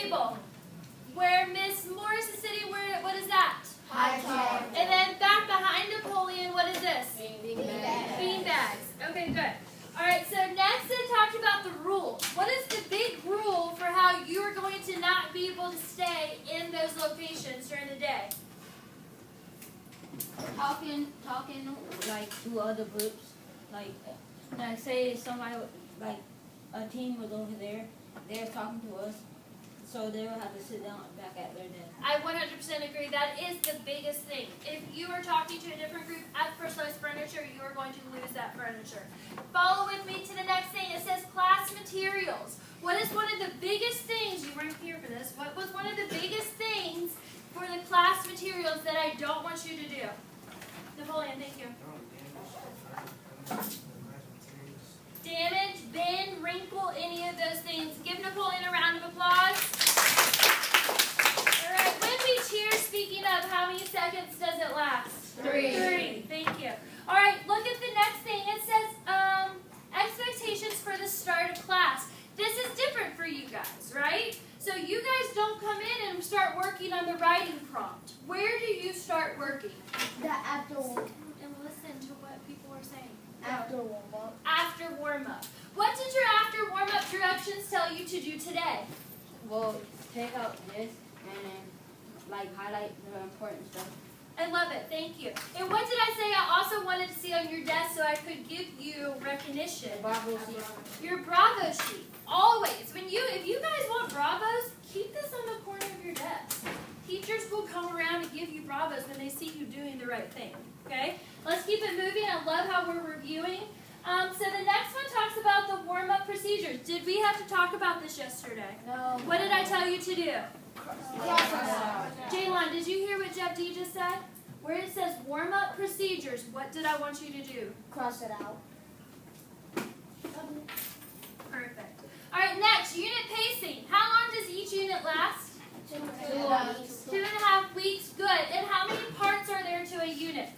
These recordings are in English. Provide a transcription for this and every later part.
table. Where Miss Morris is sitting, what is that? High chair. And then back behind Napoleon, what is this? Bean bags. Okay, good. All right, so next it talked about the rules. What is the big rule for how you are going to not be able to stay in those locations during the day? Talking like to other groups, like say somebody like a team was over there, they're talking to us, so they will have to sit down back at their desk. I 100% agree. That is the biggest thing. If you are talking to a different group at Personalized Furniture, you are going to lose that furniture. Follow with me to the next thing. It says class materials. What is one of the biggest things, you weren't here for this, what was one of the biggest things for the class materials that I don't want you to do? Napoleon, thank you. Damage, bend, wrinkle, any of those things. Give Napoleon a round of applause. All right, when we cheer, speaking of, how many seconds does it last? 3. Thank you. All right, look at the next thing. It says expectations for the start of class. This is different for you guys, right? So you guys don't come in and start working on the writing prompt. Where do you start working? After And listen to what people are saying. warm-up. After warm-up. What did your after warm-up directions tell you to do today? Well, take out this and then like highlight the important stuff. I love it. Thank you. And what did I say I also wanted to see on your desk so I could give you recognition? Bravo sheet. Your Bravo sheet. Always. If you guys want Bravos, keep this on the corner of your desk. Teachers will come around and give you Bravos when they see you doing the right thing. Okay? Let's keep it moving. I love how we're reviewing. So the next one talks about the warm-up procedures. Did we have to talk about this yesterday? No. What did I tell you to do? Yes. Jaylon, did you hear what Jeff D just said? Where it says warm-up procedures, what did I want you to do? Cross it out. Perfect. All right, next, unit pacing. How long does each unit last? 2.5 weeks. Good. And how many parts are there to a unit?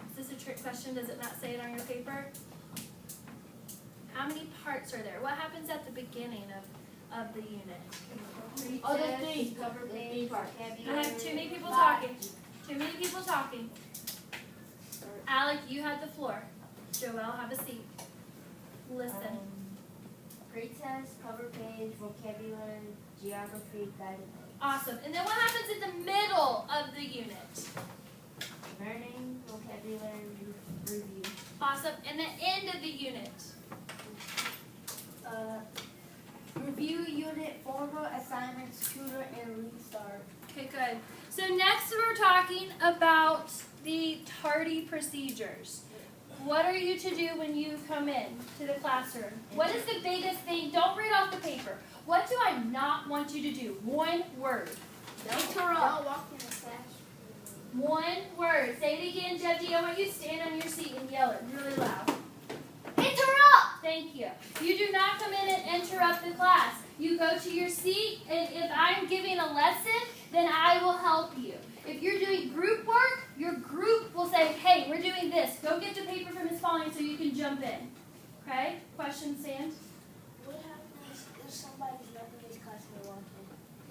Is this a trick question? Does it not say it on your paper? How many parts are there? What happens at the beginning of the unit? Oh, the three. Cover page, I have too many people talking. Too many people talking. Alec, you have the floor. Joelle, have a seat. Listen. Grade test, cover page, vocabulary, geography, guided notes. Awesome. And then what happens in the middle of the unit? Learning, vocabulary, review. Awesome. And the end of the unit? Review unit, formal assignments, tutor, and restart. Okay, good. So next we're talking about the tardy procedures. What are you to do when you come in to the classroom? What is the biggest thing? Don't read off the paper. What do I not want you to do? One word. Don't walk in the classroom. One word. Say it again, Jeff D. I want you to stand on your seat and yell it really loud. Interrupt! Thank you. You do not come in and interrupt the class. You go to your seat, and if I'm giving a lesson, then I will help you. If you're doing group work, your group will say, hey, we're doing this. Go get the paper from Ms. Pauling so you can jump in. Okay? Question, Sand? What happens if somebody's not in this class and they walk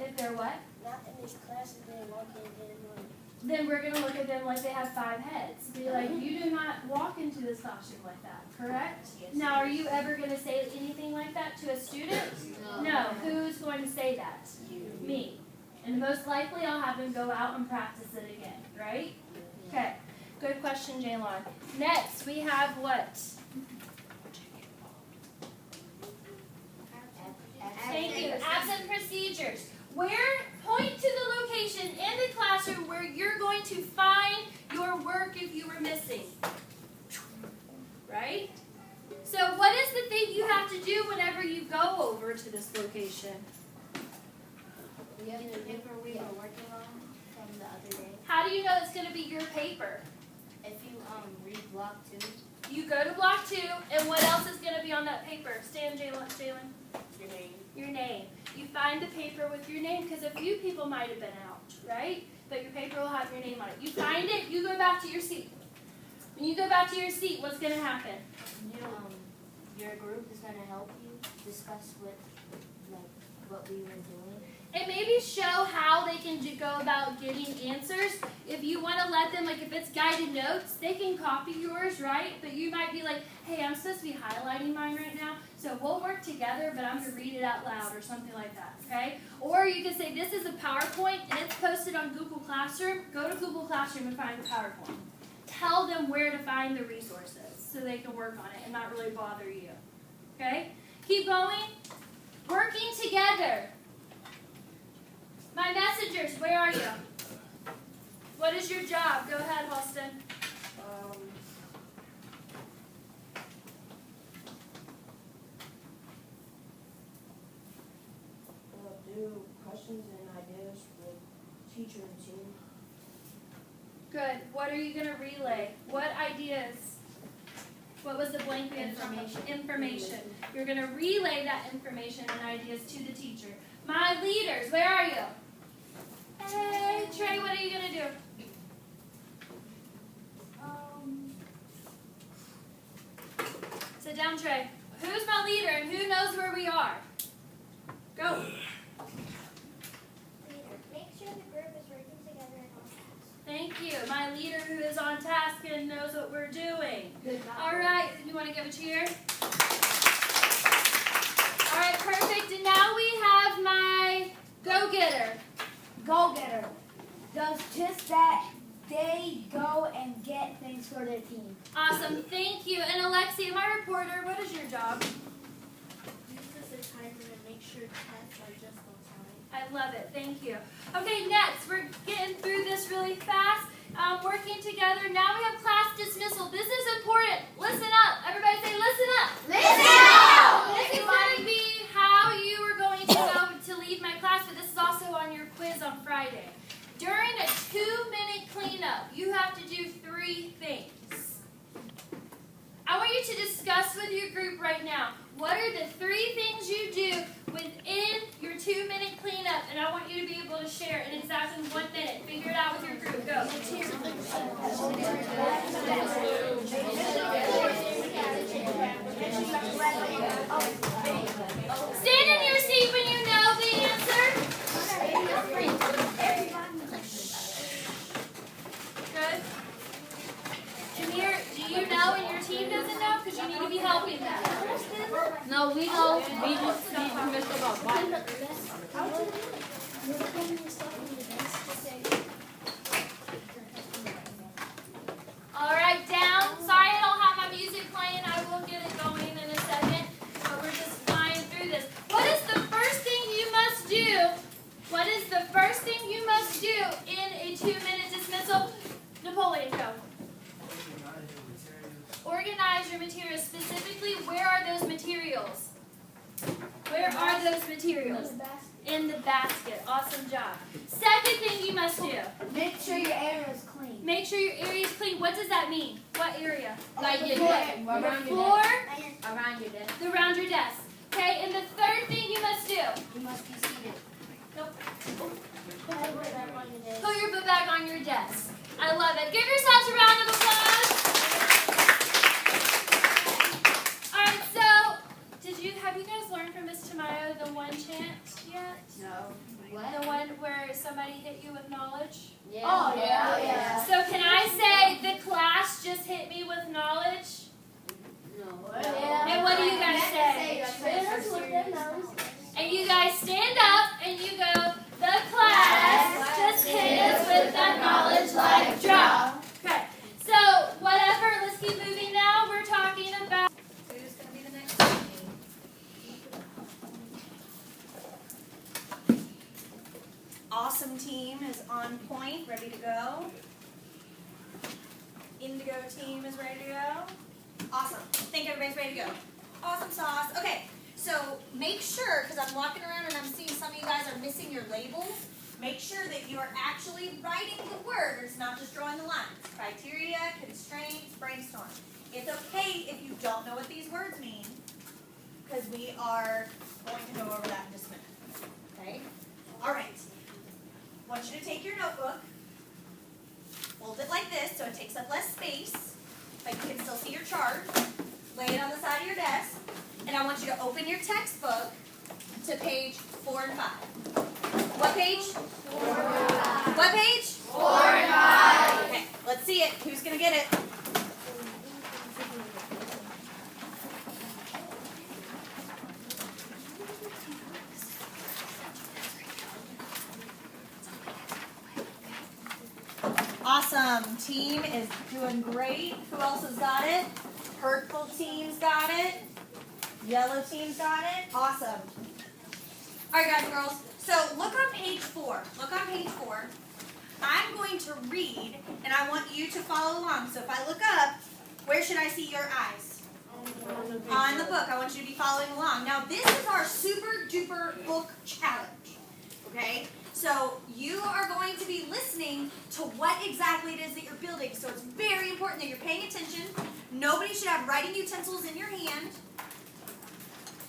in? If they're what? Not in this class and they walk in and Then we're going to look at them like they have 5 heads. Be like, you do not walk into this classroom like that, correct? Yes. Now, are you ever going to say anything like that to a student? No. Who's going to say that? Me. And most likely I'll have them go out and practice it again, right? Okay. Good question, Jaylon. Next, we have what? Thank you. Absent procedures. Point to the location in the classroom where you're going to find your work if you were missing. Right? So what is the thing you have to do whenever you go over to this location? we have the paper we were working on from the other day. How do you know it's going to be your paper? If you read block 2, You go to block 2, and what else is going to be on that paper? Stand, Jalen. your name. Your name. You find the paper with your name because a few people might have been out, right? But your paper will have your name on it. You find it, you go back to your seat. When you go back to your seat, what's going to happen? your group is gonna help you discuss what we were doing. And maybe show how they can go about getting answers. If you want to let them, like if it's guided notes, they can copy yours, right? But you might be like, hey, I'm supposed to be highlighting mine right now, so we'll work together, but I'm going to read it out loud or something like that, okay? Or you can say, this is a PowerPoint, and it's posted on Google Classroom. Go to Google Classroom and find the PowerPoint. Tell them where to find the resources so they can work on it and not really bother you, okay? Keep going. Working together. My messengers, where are you? What is your job? Go ahead, Halston. Do questions and ideas with teacher and team. Good. What are you going to relay? What ideas? What was the blank we had? Information. You're going to relay that information and ideas to the teacher. My leaders, where are you? Hey, Trey, what are you going to do? Sit down, Trey. Who's my leader and who knows where we are? Go. Make sure the group is working together and on task. Thank you. My leader who is on task and knows what we're doing. Good job. All right, you want to give a cheer? All right, perfect. And now we have my go-getter. Go-getter does just that. They go and get things for their team. Awesome, thank you. And Alexia, my reporter, what is your job? Use the timer and make sure tests are just on time. I love it, thank you. Okay, next, we're getting through this really fast. Working together. Now we have class dismissal. This is important. Listen up. Everybody say listen up. Listen up! This is going to be how you are going to go to leave my class, but this is also on your quiz on Friday. During a 2-minute cleanup, you have to do 3 things. I want you to discuss with your group right now, what are the 3 things you do within your 2-minute cleanup? And I want you to be able to share in exactly 1 minute. Figure it out with your group. Go. Stand in your seat when you know the answer. Good. Jamir, do you know and your team doesn't know? Because you need to be helping them. No, we know. We just need to miss about what. All right, down. Sorry I don't have my music playing. I will get it going in a second. But we're just flying through this. What is the first thing you must do? What is the first thing you must do in a 2-minute dismissal? Napoleon, go. Organize your materials. Specifically, where are those materials? Where are those materials? In the basket. Awesome job. Second thing you must do. Make sure your area is clean. Make sure your area is clean. What does that mean? What area? Like your floor. desk. The Around your floor, desk. Around your desk. around your desk. Okay, and the third thing you must do. You must be seated. Nope. Put your book back on your desk. Put your book bag on your desk. I love it. Give yourselves a round of applause. All right, so have you guys learned from Miss Tamayo the one chant yet? No. The one where somebody hit you with knowledge? Yeah. Oh, yeah. So can I say the class just hit me with knowledge? No. And what do you guys say? That's what them knows. And you guys stand up and you go, the class just hit us with the knowledge like drop. Okay, so whatever, let's keep moving now. We're talking about who's going to be the next one? Awesome team is on point, ready to go. Indigo team is ready to go. Awesome. I think everybody's ready to go. Awesome sauce. Okay, so make sure, because I'm walking around and I'm seeing some of you guys are missing your labels, make sure that you are actually writing the words, not just drawing the lines. Criteria, constraints, brainstorm. It's okay if you don't know what these words mean, because we are going to go over that in just a minute. Okay? All right. I want you to take your notebook, fold it like this so it takes up less space, but you can still see your chart. Lay it on the side of your desk. open your textbook to page 4 and 5. What page? 4 and 5. What page? 4 and 5. Okay, let's see it. Who's going to get it? Awesome. Team is doing great. Who else has got it? Purple team's got it. Yellow team's got it. Awesome. All right, guys and girls. So look on page 4. Look on page 4. I'm going to read, and I want you to follow along. So if I look up, where should I see your eyes? On the book. I want you to be following along. Now, this is our super duper book challenge. Okay? So you are going to be listening to what exactly it is that you're building. So it's very important that you're paying attention. Nobody should have writing utensils in your hand.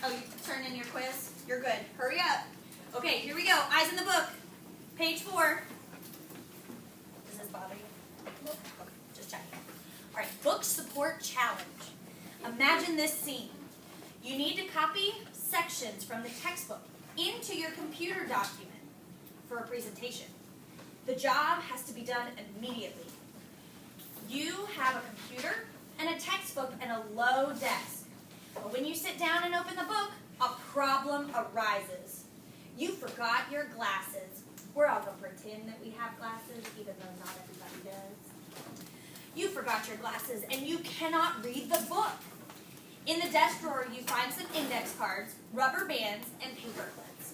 Oh, you turned in your quiz? You're good. Hurry up. Okay, here we go. Eyes in the book. Page 4. Does this bother you? Okay, just checking. All right, book support challenge. Imagine this scene. You need to copy sections from the textbook into your computer document for a presentation. The job has to be done immediately. You have a computer and a textbook and a low desk. But when you sit down and open the book, a problem arises. You forgot your glasses. We're all going to pretend that we have glasses, even though not everybody does. You forgot your glasses and you cannot read the book. In the desk drawer, you find some index cards, rubber bands, and paper clips.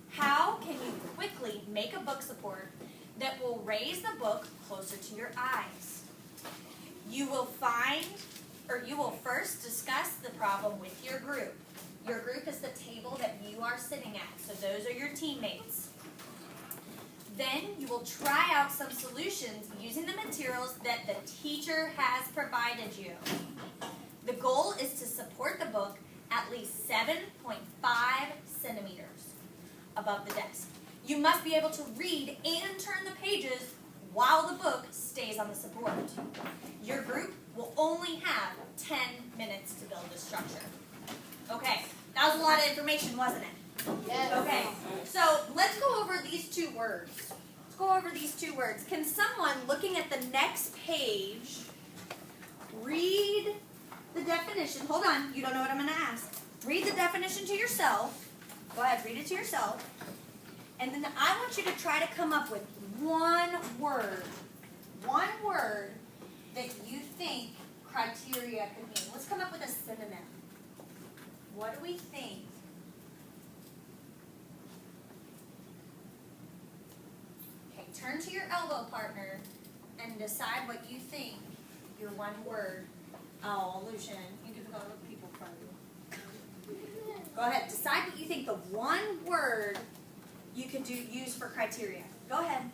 How can you quickly make a book support that will raise the book closer to your eyes? You will first discuss the problem with your group. Your group is the table that you are sitting at, so those are your teammates. Then you will try out some solutions using the materials that the teacher has provided you. The goal is to support the book at least 7.5 centimeters above the desk. You must be able to read and turn the pages while the book stays on the support. Your group will only have 10 minutes to build this structure. Okay, that was a lot of information, wasn't it? Yes. Okay, so let's go over these 2 words. Let's go over these 2 words. Can someone, looking at the next page, read the definition? Hold on, you don't know what I'm going to ask. Read the definition to yourself. Go ahead, read it to yourself. And then I want you to try to come up with one word that you think criteria could mean. Let's come up with a synonym. What do we think? Okay, turn to your elbow partner and decide what you think your one word. Oh, Lucian, you can go with people from you. Go ahead, decide what you think the one word you could use for criteria. Go ahead.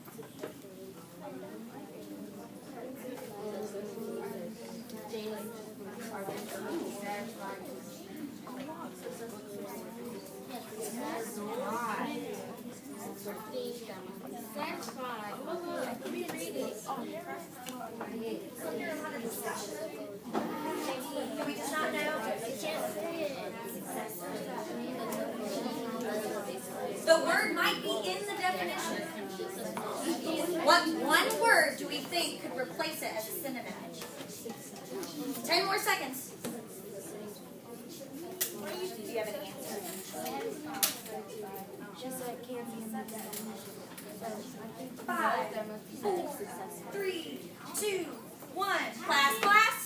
Do we just not know? The word might be in the definition. What one word do we think could replace it as a synonym? 10 more seconds. Do you have an answer? Just like candy in the definition. 5, 4, 3, 2, 1. Class, class.